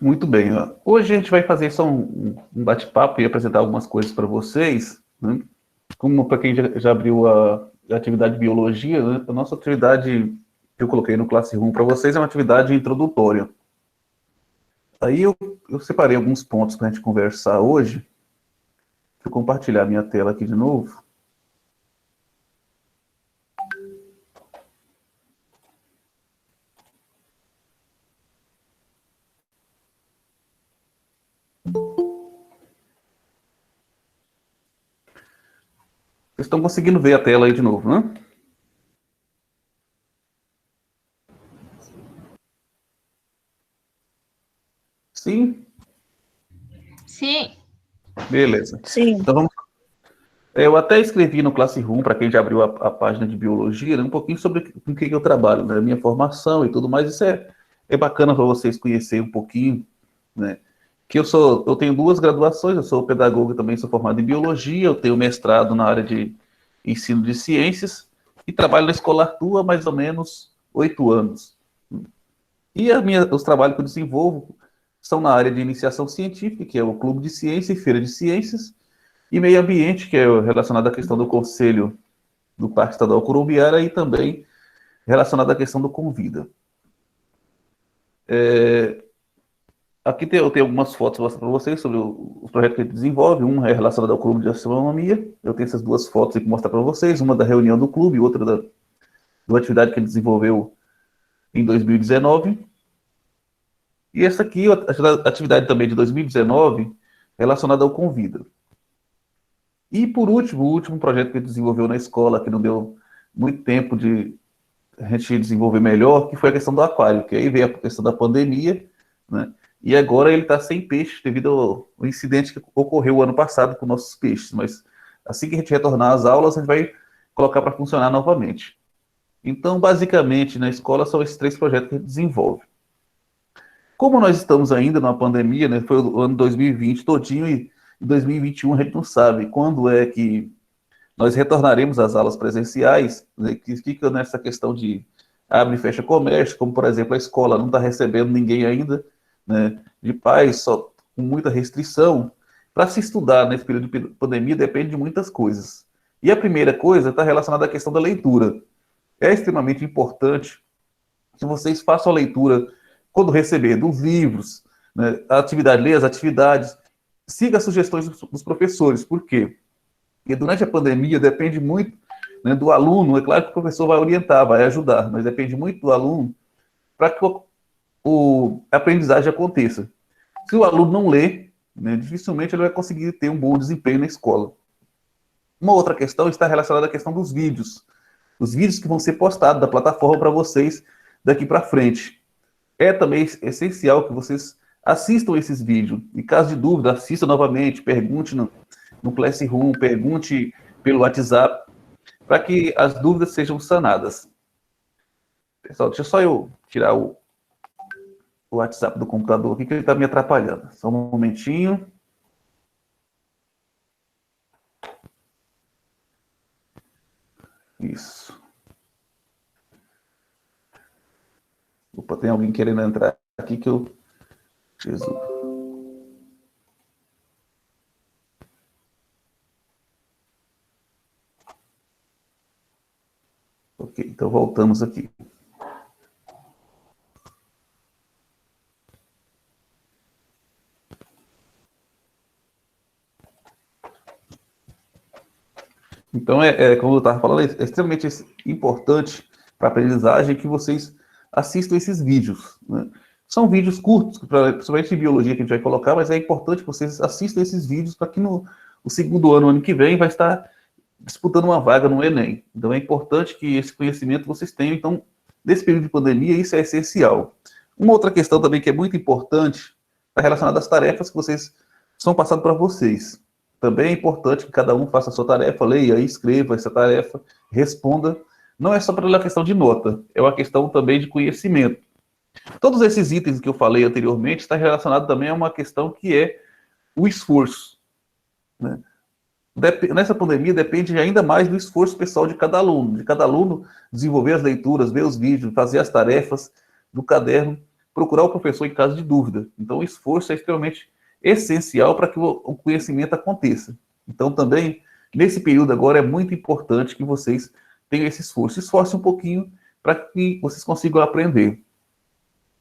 Muito bem. Ó. Hoje a gente vai fazer só um bate-papo e apresentar algumas coisas para vocês. Né? Como para quem já abriu a atividade de biologia, né? A nossa atividade que eu coloquei no Classroom para vocês é uma atividade introdutória. Aí eu separei alguns pontos para a gente conversar hoje. Deixa eu compartilhar minha tela aqui de novo. Vocês estão conseguindo ver a tela aí de novo, né? Sim? Sim. Beleza. Sim. Então vamos. Eu até escrevi no Classroom, para quem já abriu a página de biologia, né, um pouquinho sobre com o que eu trabalho, né, minha formação e tudo mais. Isso é bacana para vocês conhecerem um pouquinho, né? Que eu tenho duas graduações, eu sou pedagogo e também sou formado em biologia, eu tenho mestrado na área de ensino de ciências e trabalho na Escola Arthur há mais ou menos 8 anos. E os trabalhos que eu desenvolvo são na área de iniciação científica, que é o Clube de Ciência e Feira de Ciências, e meio ambiente, que é relacionado à questão do Conselho do Parque Estadual Corumbiara e também relacionado à questão do Convida. Aqui eu tenho algumas fotos para vocês sobre o projeto que a gente desenvolve. Um é relacionado ao Clube de Astronomia. Eu tenho essas duas fotos para mostrar para vocês. Uma da reunião do clube e outra de uma atividade que ele desenvolveu em 2019. E essa aqui, a atividade também de 2019, relacionada ao Convida. E, por último, o último projeto que ele desenvolveu na escola, que não deu muito tempo de a gente desenvolver melhor, que foi a questão do aquário, que aí veio a questão da pandemia, né? E agora ele está sem peixe devido ao incidente que ocorreu o ano passado com nossos peixes. Mas assim que a gente retornar às aulas, a gente vai colocar para funcionar novamente. Então, basicamente, na escola são esses 3 projetos que a gente desenvolve. Como nós estamos ainda numa pandemia, né? Foi o ano 2020 todinho e em 2021 a gente não sabe quando é que nós retornaremos às aulas presenciais, né, que fica nessa questão de abre e fecha comércio, como, por exemplo, a escola não está recebendo ninguém ainda, né, de pais, só com muita restrição. Para se estudar nesse período de pandemia depende de muitas coisas. E a primeira coisa está relacionada à questão da leitura. É extremamente importante que vocês façam a leitura quando receber dos livros, né, a atividade, leia as atividades, siga as sugestões dos professores. Por quê? Porque durante a pandemia depende muito, né, do aluno. É claro que o professor vai orientar, vai ajudar, mas depende muito do aluno para que a aprendizagem aconteça. Se o aluno não lê, né, dificilmente ele vai conseguir ter um bom desempenho na escola. Uma outra questão está relacionada à questão dos vídeos. Os vídeos que vão ser postados da plataforma para vocês daqui para frente. É também essencial que vocês assistam esses vídeos. Em caso de dúvida, assista novamente, pergunte no Classroom, pergunte pelo WhatsApp, para que as dúvidas sejam sanadas. Pessoal, deixa só eu tirar o WhatsApp do computador aqui, que ele está me atrapalhando. Só um momentinho. Isso. Opa, tem alguém querendo entrar aqui que eu... Jesus. Ok, então voltamos aqui. Então, como eu estava falando, é extremamente importante para a aprendizagem que vocês assistam esses vídeos, né? São vídeos curtos, principalmente em biologia que a gente vai colocar, mas é importante que vocês assistam esses vídeos para que no segundo ano que vem, vai estar disputando uma vaga no Enem. Então, é importante que esse conhecimento vocês tenham. Então, nesse período de pandemia, isso é essencial. Uma outra questão também que é muito importante está relacionada às tarefas que vocês são passadas para vocês. Também é importante que cada um faça a sua tarefa, leia, escreva essa tarefa, responda. Não é só pela questão de nota, é uma questão também de conhecimento. Todos esses itens que eu falei anteriormente estão relacionados também a uma questão que é o esforço, né? Nessa pandemia depende ainda mais do esforço pessoal de cada aluno desenvolver as leituras, ver os vídeos, fazer as tarefas do caderno, procurar o professor em caso de dúvida. Então, o esforço é extremamente essencial para que o conhecimento aconteça. Então, também, nesse período agora, é muito importante que vocês tenham esse esforço. Esforce um pouquinho para que vocês consigam aprender.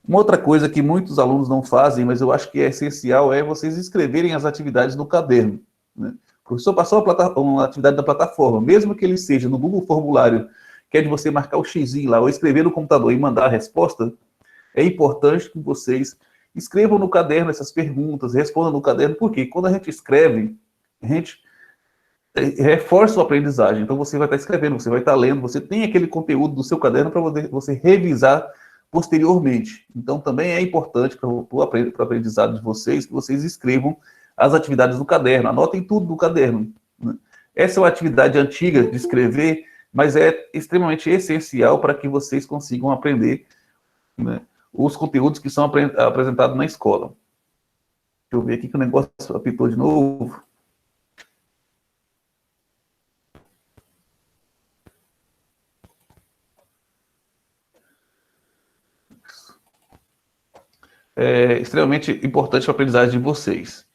Uma outra coisa que muitos alunos não fazem, mas eu acho que é essencial, é vocês escreverem as atividades no caderno, né? O professor passou uma atividade da plataforma, mesmo que ele seja no Google Formulário, que é de você marcar o xizinho lá, ou escrever no computador e mandar a resposta, é importante que vocês escrevam no caderno essas perguntas, respondam no caderno, porque quando a gente escreve, a gente reforça a aprendizagem. Então, você vai estar escrevendo, você vai estar lendo, você tem aquele conteúdo do seu caderno para você revisar posteriormente. Então, também é importante para o aprendizado de vocês que vocês escrevam as atividades no caderno, anotem tudo no caderno, né? Essa é uma atividade antiga de escrever, mas é extremamente essencial para que vocês consigam aprender, né, os conteúdos que são apresentados na escola. Deixa eu ver aqui que o negócio apitou de novo. É extremamente importante para a aprendizagem de vocês.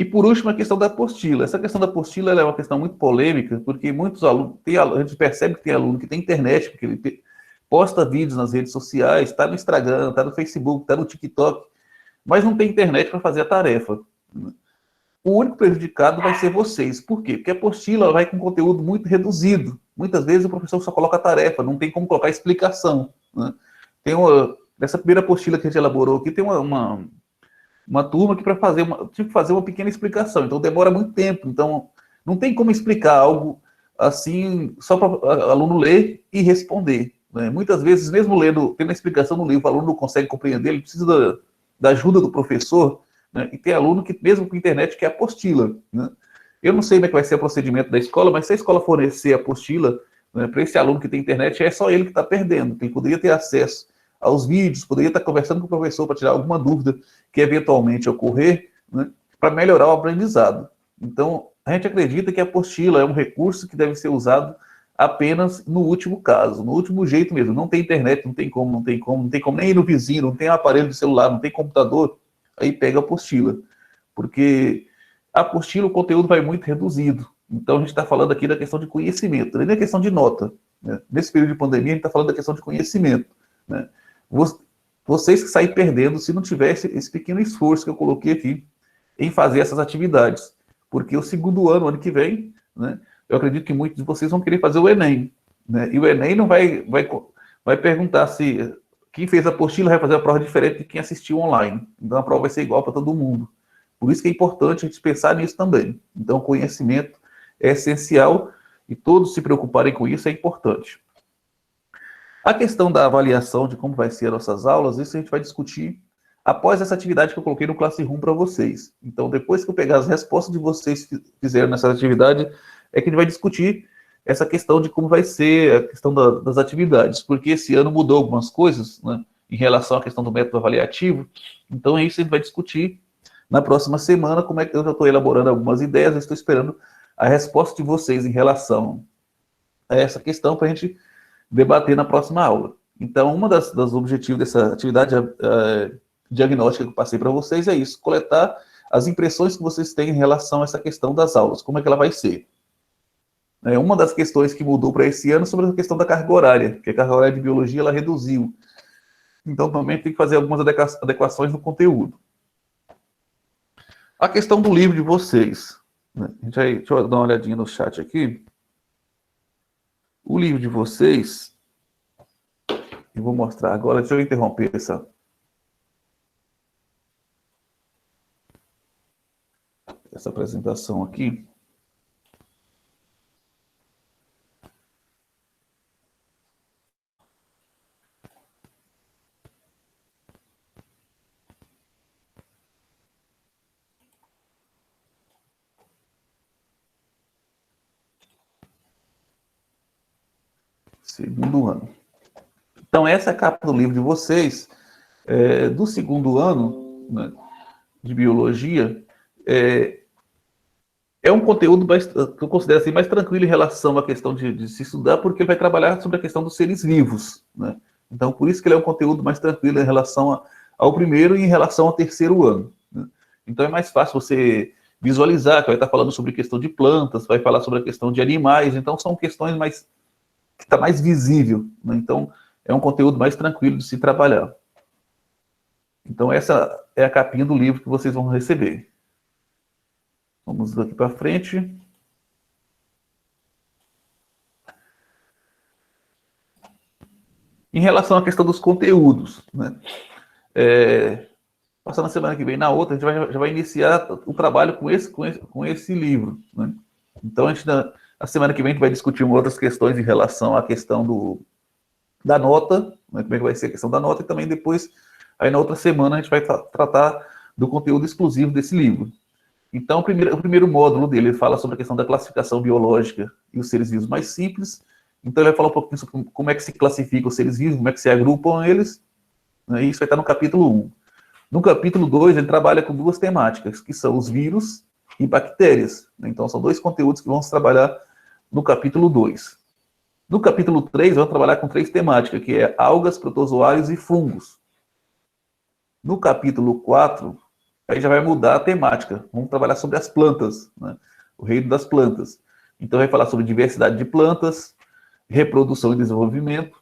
E por último, a questão da apostila. Essa questão da apostila é uma questão muito polêmica, porque muitos alunos, a gente percebe que tem aluno que tem internet, porque ele posta vídeos nas redes sociais, está no Instagram, está no Facebook, está no TikTok, mas não tem internet para fazer a tarefa. O único prejudicado vai ser vocês. Por quê? Porque a apostila vai com conteúdo muito reduzido. Muitas vezes o professor só coloca a tarefa, não tem como colocar explicação, né? Nessa primeira apostila que a gente elaborou aqui, tem uma turma que tive que fazer uma pequena explicação, então demora muito tempo, então não tem como explicar algo assim, só para o aluno ler e responder, né? Muitas vezes, mesmo tendo a explicação no livro, o aluno não consegue compreender, ele precisa da ajuda do professor, né? E tem aluno que, mesmo com internet, quer apostila, né? Eu não sei como é que vai ser o procedimento da escola, mas se a escola fornecer a apostila, né, para esse aluno que tem internet, é só ele que está perdendo, ele poderia ter acesso aos vídeos, poderia estar conversando com o professor para tirar alguma dúvida que eventualmente ocorrer, né, para melhorar o aprendizado. Então, a gente acredita que a apostila é um recurso que deve ser usado apenas no último caso, no último jeito mesmo. Não tem internet, não tem como nem ir no vizinho, não tem aparelho de celular, não tem computador, aí pega a apostila. Porque a apostila, o conteúdo vai muito reduzido. Então, a gente está falando aqui da questão de conhecimento, nem da questão de nota, né? Nesse período de pandemia, a gente está falando da questão de conhecimento, né? Vocês que saem perdendo se não tivesse esse pequeno esforço que eu coloquei aqui em fazer essas atividades. Porque o segundo ano que vem, né, eu acredito que muitos de vocês vão querer fazer o Enem, né? E o Enem não vai perguntar se quem fez a apostila vai fazer a prova diferente de quem assistiu online. Então a prova vai ser igual para todo mundo. Por isso que é importante a gente pensar nisso também. Então o conhecimento é essencial e todos se preocuparem com isso é importante. A questão da avaliação de como vai ser as nossas aulas, isso a gente vai discutir após essa atividade que eu coloquei no Classroom para vocês. Então, depois que eu pegar as respostas de vocês que fizeram nessa atividade, é que a gente vai discutir essa questão de como vai ser a questão das atividades, porque esse ano mudou algumas coisas, né, em relação à questão do método avaliativo. Então, é isso que a gente vai discutir na próxima semana, como é que eu já estou elaborando algumas ideias, eu estou esperando a resposta de vocês em relação a essa questão para a gente debater na próxima aula. Então, dos objetivos dessa atividade diagnóstica que eu passei para vocês é isso, coletar as impressões que vocês têm em relação a essa questão das aulas, como é que ela vai ser. Uma das questões que mudou para esse ano é sobre a questão da carga horária, porque a carga horária de biologia ela reduziu. Então, também tem que fazer algumas adequações no conteúdo. A questão do livro de vocês, né? Deixa eu dar uma olhadinha no chat aqui. O livro de vocês, eu vou mostrar agora, deixa eu interromper essa apresentação aqui. Segundo ano. Então, essa é a capa do livro de vocês, do segundo ano, né, de biologia. É um conteúdo que eu considero assim, mais tranquilo em relação à questão de se estudar, porque ele vai trabalhar sobre a questão dos seres vivos, né? Então, por isso que ele é um conteúdo mais tranquilo em relação ao primeiro e em relação ao terceiro ano, né? Então é mais fácil você visualizar, que vai estar falando sobre questão de plantas, vai falar sobre a questão de animais, então são questões mais que está mais visível, né? Então é um conteúdo mais tranquilo de se trabalhar. Então essa é a capinha do livro que vocês vão receber. Vamos daqui para frente. Em relação à questão dos conteúdos, né? Passando a semana que vem, na outra, a gente já vai iniciar o trabalho com esse livro, né? Então, a semana que vem, a gente vai discutir outras questões em relação à questão da nota, né? Como é que vai ser a questão da nota, e também depois, aí na outra semana, a gente vai tratar do conteúdo exclusivo desse livro. Então, o primeiro módulo dele fala sobre a questão da classificação biológica e os seres vivos mais simples. Então, ele vai falar um pouquinho sobre como é que se classifica os seres vivos, como é que se agrupam eles, né? E isso vai estar no capítulo 1. No capítulo 2, ele trabalha com duas temáticas, que são os vírus e bactérias. Então, são dois conteúdos que vamos trabalhar no capítulo 2. No capítulo 3, vamos trabalhar com três temáticas, que é algas, protozoários e fungos. No capítulo 4, aí já vai mudar a temática. Vamos trabalhar sobre as plantas, né? O reino das plantas. Então, vai falar sobre diversidade de plantas, reprodução e desenvolvimento,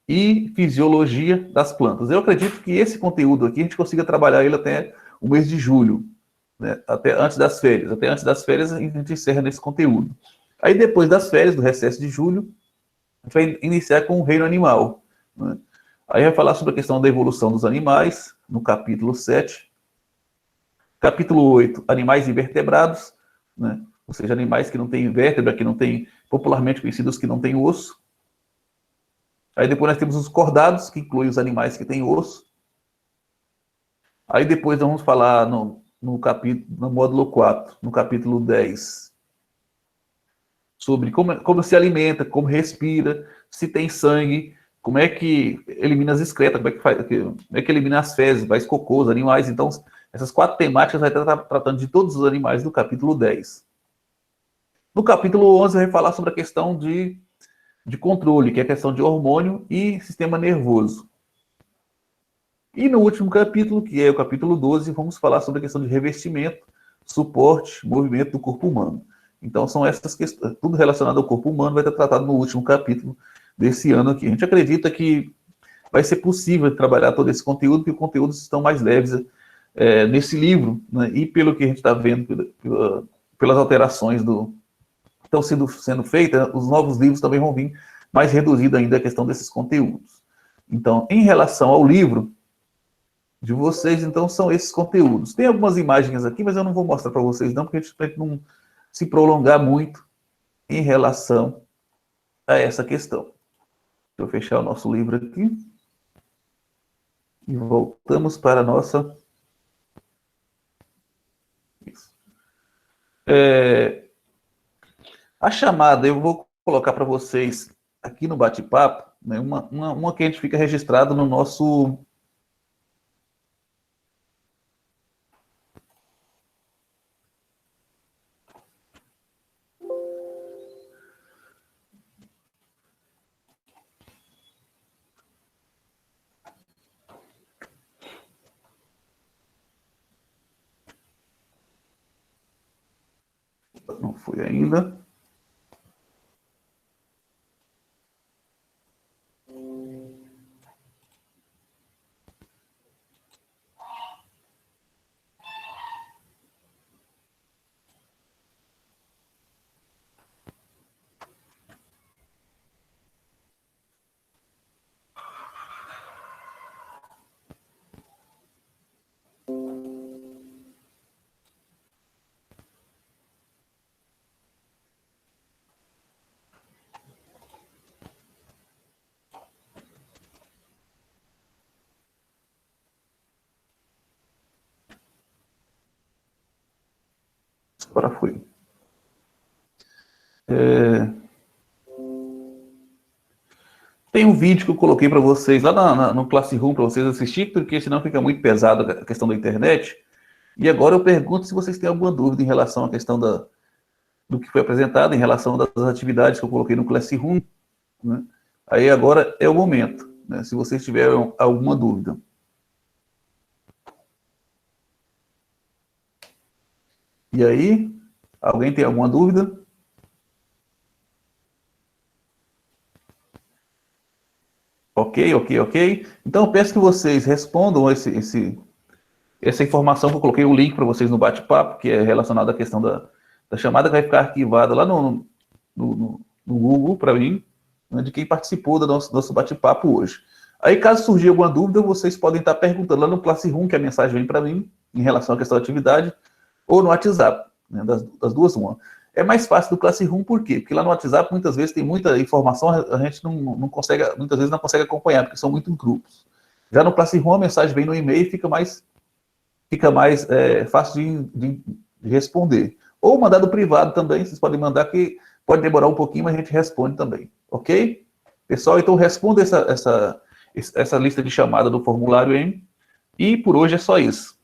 e fisiologia das plantas. Eu acredito que esse conteúdo aqui, a gente consiga trabalhar ele até o mês de julho, né? Até antes das férias. Até antes das férias, a gente encerra nesse conteúdo. Aí, depois das férias, do recesso de julho, a gente vai iniciar com o reino animal, né? Aí vai falar sobre a questão da evolução dos animais, no capítulo 7. Capítulo 8, animais invertebrados, né? Ou seja, animais que não têm vértebra, que não têm, popularmente conhecidos que não têm osso. Aí depois nós temos os cordados, que inclui os animais que têm osso. Aí depois nós vamos falar no módulo 4, no capítulo 10, sobre como se alimenta, como respira, se tem sangue, como é que elimina as excretas, como é que elimina as fezes, faz cocô, os animais. Então, essas quatro temáticas vai estar tratando de todos os animais do capítulo 10. No capítulo 11 vai falar sobre a questão de controle, que é a questão de hormônio e sistema nervoso. E no último capítulo, que é o capítulo 12, vamos falar sobre a questão de revestimento, suporte, movimento do corpo humano. Então, são essas questões, tudo relacionado ao corpo humano vai estar tratado no último capítulo desse ano aqui. A gente acredita que vai ser possível trabalhar todo esse conteúdo, porque os conteúdos estão mais leves nesse livro, né? E pelo que a gente está vendo, pelas alterações estão sendo feitas, os novos livros também vão vir mais reduzido ainda a questão desses conteúdos. Então, em relação ao livro de vocês, então, são esses conteúdos. Tem algumas imagens aqui, mas eu não vou mostrar para vocês não, porque a gente não se prolongar muito em relação a essa questão. Deixa eu fechar o nosso livro aqui. E voltamos para a nossa... Isso. A chamada, eu vou colocar para vocês aqui no bate-papo, né, uma que a gente fica registrado no nosso... Não foi ainda. Agora foi. Tem um vídeo que eu coloquei para vocês lá no Classroom para vocês assistirem, porque senão fica muito pesado a questão da internet. E agora eu pergunto se vocês têm alguma dúvida em relação à questão do que foi apresentado, em relação das atividades que eu coloquei no Classroom, né? Aí agora é o momento. né, se vocês tiverem alguma dúvida. E aí, alguém tem alguma dúvida? Ok, ok, ok. Então, eu peço que vocês respondam essa informação que eu coloquei o link para vocês no bate-papo, que é relacionado à questão da chamada, que vai ficar arquivada lá no Google para mim, né, de quem participou do nosso bate-papo hoje. Aí, caso surgir alguma dúvida, vocês podem estar perguntando lá no Classroom, que a mensagem vem para mim, em relação à questão da atividade, ou no WhatsApp, né, das duas, uma. É mais fácil do Classroom, por quê? Porque lá no WhatsApp, muitas vezes, tem muita informação, a gente não consegue, muitas vezes não consegue acompanhar, porque são muitos grupos. Já no Classroom, a mensagem vem no e-mail e fica mais fácil de responder. Ou mandado privado também, vocês podem mandar, que pode demorar um pouquinho, mas a gente responde também, ok? Pessoal, então responda essa lista de chamada do formulário M, e por hoje é só isso.